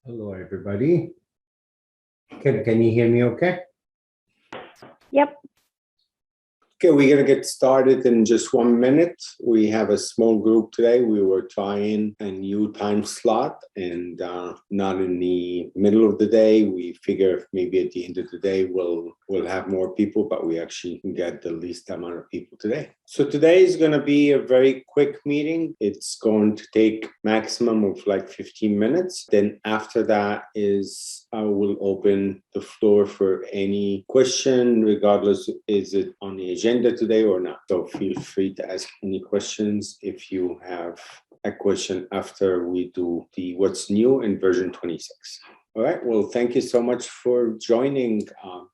Hello, everybody. Can you hear me okay? Yep. Okay, we're going to get started in just 1 minute. We have a small group today. We were trying a new time slot and not in the middle of the day. We figure maybe at the end of the day we'll have more people, but we actually can get the least amount of people today. So today is going to be a very quick meeting. It's going to take maximum of like 15 minutes. Then after that I will open the floor for any question, regardless is it on the agenda today or not. So feel free to ask any questions if you have a question after we do the what's new in version 26. All right, well, thank you so much for joining.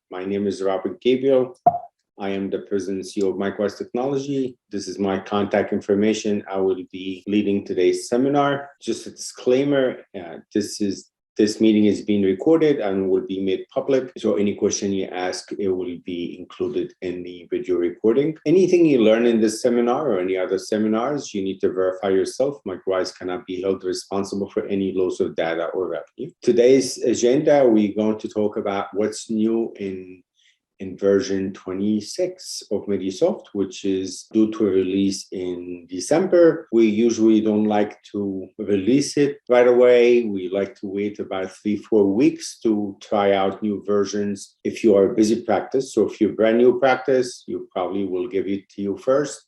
My name is Robert Gabriel. I am the President and CEO of MicroWise Technology. This is my contact information. I will be leading today's seminar. Just a disclaimer, this meeting is being recorded and will be made public. So any question you ask, it will be included in the video recording. Anything you learn in this seminar or any other seminars, you need to verify yourself. MicroWise cannot be held responsible for any loss of data or revenue. Today's agenda, we're going to talk about what's new in version 26 of Medisoft, which is due to release in December. We usually don't like to release it right away. We like to wait about 3-4 weeks to try out new versions if you are a busy practice. So if you're brand new practice, you probably will give it to you first.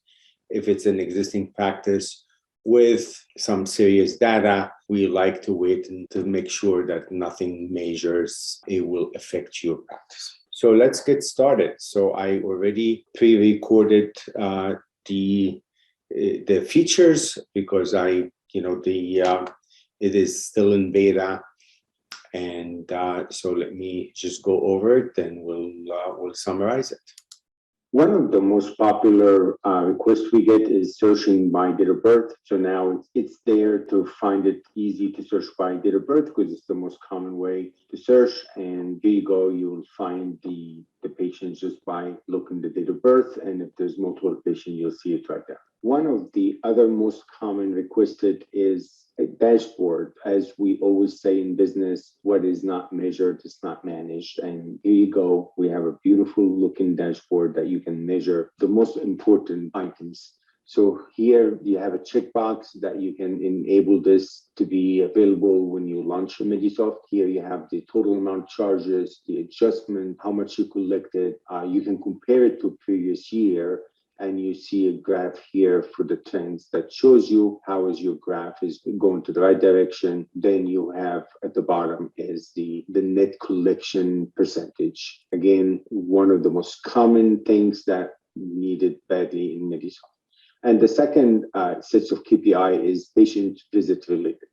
If it's an existing practice with some serious data, we like to wait and to make sure that nothing majors it will affect your practice. So let's get started. So I already pre-recorded the features because it is still in beta, and so let me just go over it, then we'll summarize it. One of the most popular requests we get is searching by date of birth. So now it's there to find it easy to search by date of birth because it's the most common way to search. And here you go, you'll find the patients just by looking the date of birth. And if there's multiple patients, you'll see it right there. One of the other most common requested is a dashboard. As we always say in business, what is not measured is not managed. And here you go. We have a beautiful looking dashboard that you can measure the most important items. So here you have a checkbox that you can enable this to be available when you launch a Medisoft. Here you have the total amount charges, the adjustment, how much you collected. You can compare it to previous year. And you see a graph here for the trends that shows you how is your graph is going to the right direction. Then you have at the bottom is the net collection percentage. Again, one of the most common things that needed badly in Medisoft. And the second set of KPI is patient visit related.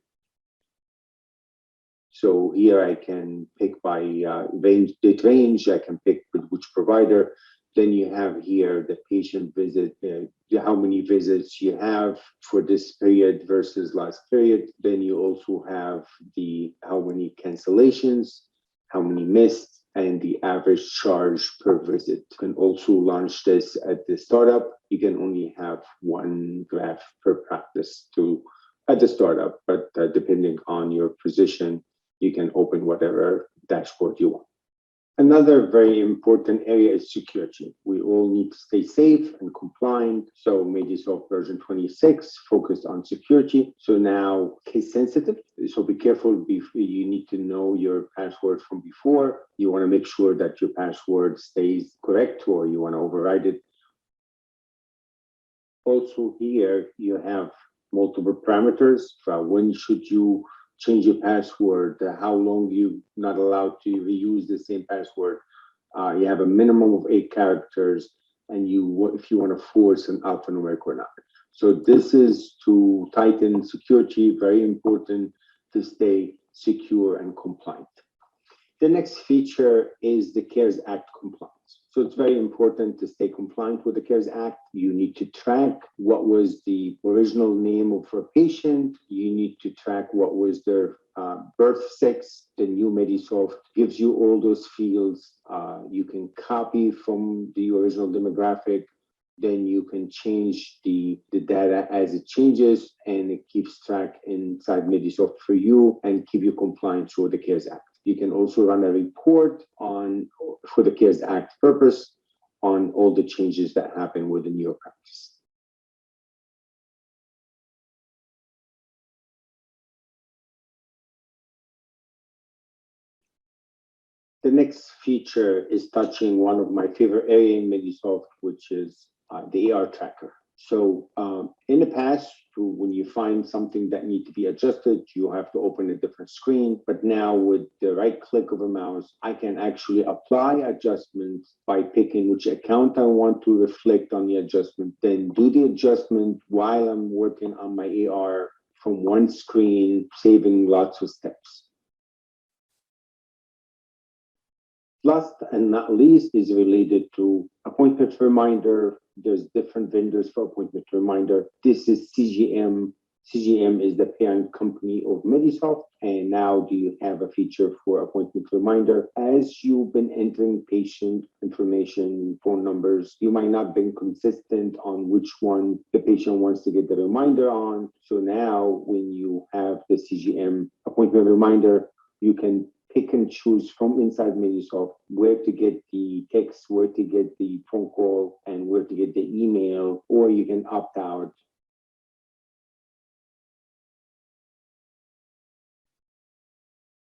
So here I can pick by date range, I can pick with which provider. Then you have here the patient visit, how many visits you have for this period versus last period. Then you also have how many cancellations, how many missed, and the average charge per visit. You can also launch this at the startup. You can only have one graph per practice at the startup, but depending on your position, you can open whatever dashboard you want. Another very important area is security. We all need to stay safe and compliant. So Medisoft version 26 focused on security. So now case sensitive. So be careful. You need to know your password from before. You want to make sure that your password stays correct or you want to override it. Also here you have multiple parameters. When should you change your password, how long you're not allowed to reuse the same password. You have a minimum of 8 characters, and if you want to force an alphanumeric or not. So this is to tighten security, very important to stay secure and compliant. The next feature is the CARES Act compliance. So it's very important to stay compliant with the CARES Act. You need to track what was the original name of a patient. You need to track what was their birth sex. The new Medisoft gives you all those fields. You can copy from the original demographic then you can change the data as it changes, and it keeps track inside Medisoft for you and keep you compliant with the CARES Act. You can also run a report for the CARES Act purpose on all the changes that happen within your practice. The next feature is touching one of my favorite areas in Medisoft, which is the AR tracker. So in the past, when you find something that needs to be adjusted, you have to open a different screen. But now with the right click of a mouse, I can actually apply adjustments by picking which account I want to reflect on the adjustment, then do the adjustment while I'm working on my AR from one screen, saving lots of steps. Last and not least is related to appointment reminder. There's different vendors for appointment reminder. This is Cgm. Cgm is the parent company of Medisoft, and now do you have a feature for appointment reminder? As you've been entering patient information, phone numbers, you might not have been consistent on which one the patient wants to get the reminder on. So now when you have the Cgm appointment reminder, you can pick and choose from inside Medisoft where to get the text, where to get the phone call, and where to get the email, or you can opt out.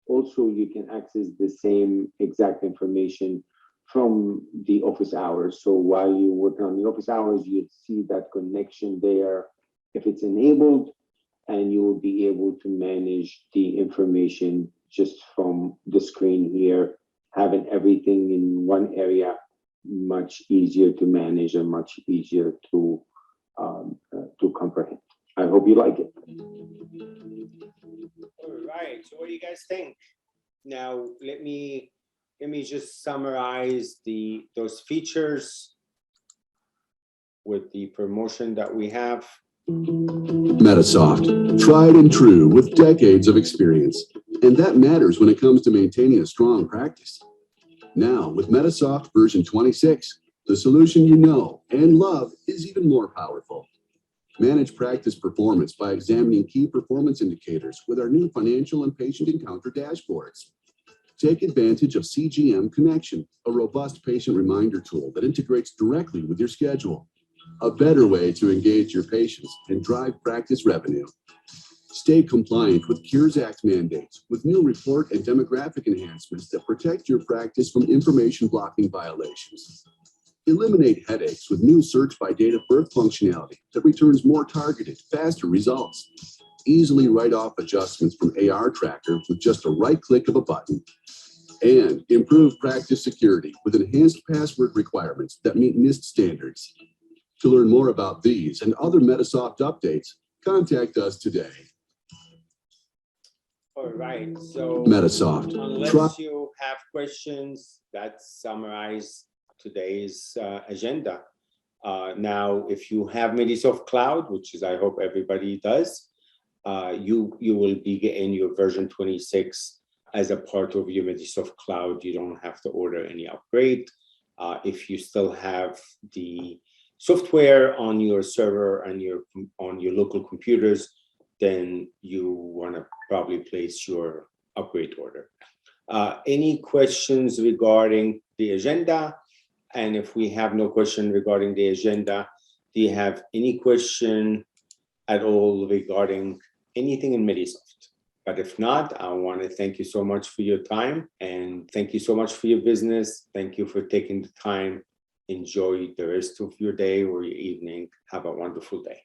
Also, you can access the same exact information from the office hours. So while you're working on the office hours, you'd see that connection there if it's enabled, and you will be able to manage the information just from the screen here, having everything in one area, much easier to manage and much easier to comprehend. I hope you like it. All right, so what do you guys think? Now, let me just summarize those features with the promotion that we have. Medisoft, tried and true with decades of experience. And that matters when it comes to maintaining a strong practice. Now, with Medisoft version 26, the solution you know and love is even more powerful. Manage practice performance by examining key performance indicators with our new financial and patient encounter dashboards. Take advantage of Cgm Connection, a robust patient reminder tool that integrates directly with your schedule. A better way to engage your patients and drive practice revenue. Stay compliant with CARES Act mandates with new report and demographic enhancements that protect your practice from information blocking violations. Eliminate headaches with new search by date of birth functionality that returns more targeted, faster results. Easily write off adjustments from AR Tracker with just a right click of a button. And improve practice security with enhanced password requirements that meet NIST standards. To learn more about these and other Medisoft updates, contact us today. All right, so Medisoft. Unless you have questions, that summarize today's agenda. Now, if you have Medisoft Cloud, which is I hope everybody does, you will be getting your version 26 as a part of your Medisoft Cloud. You don't have to order any upgrade. If you still have the software on your server and on your local computers, then you want to probably place your upgrade order. Any questions regarding the agenda? And if we have no question regarding the agenda, do you have any question at all regarding anything in Medisoft? But if not, I want to thank you so much for your time, and thank you so much for your business. Thank you for taking the time. Enjoy the rest of your day or your evening. Have a wonderful day.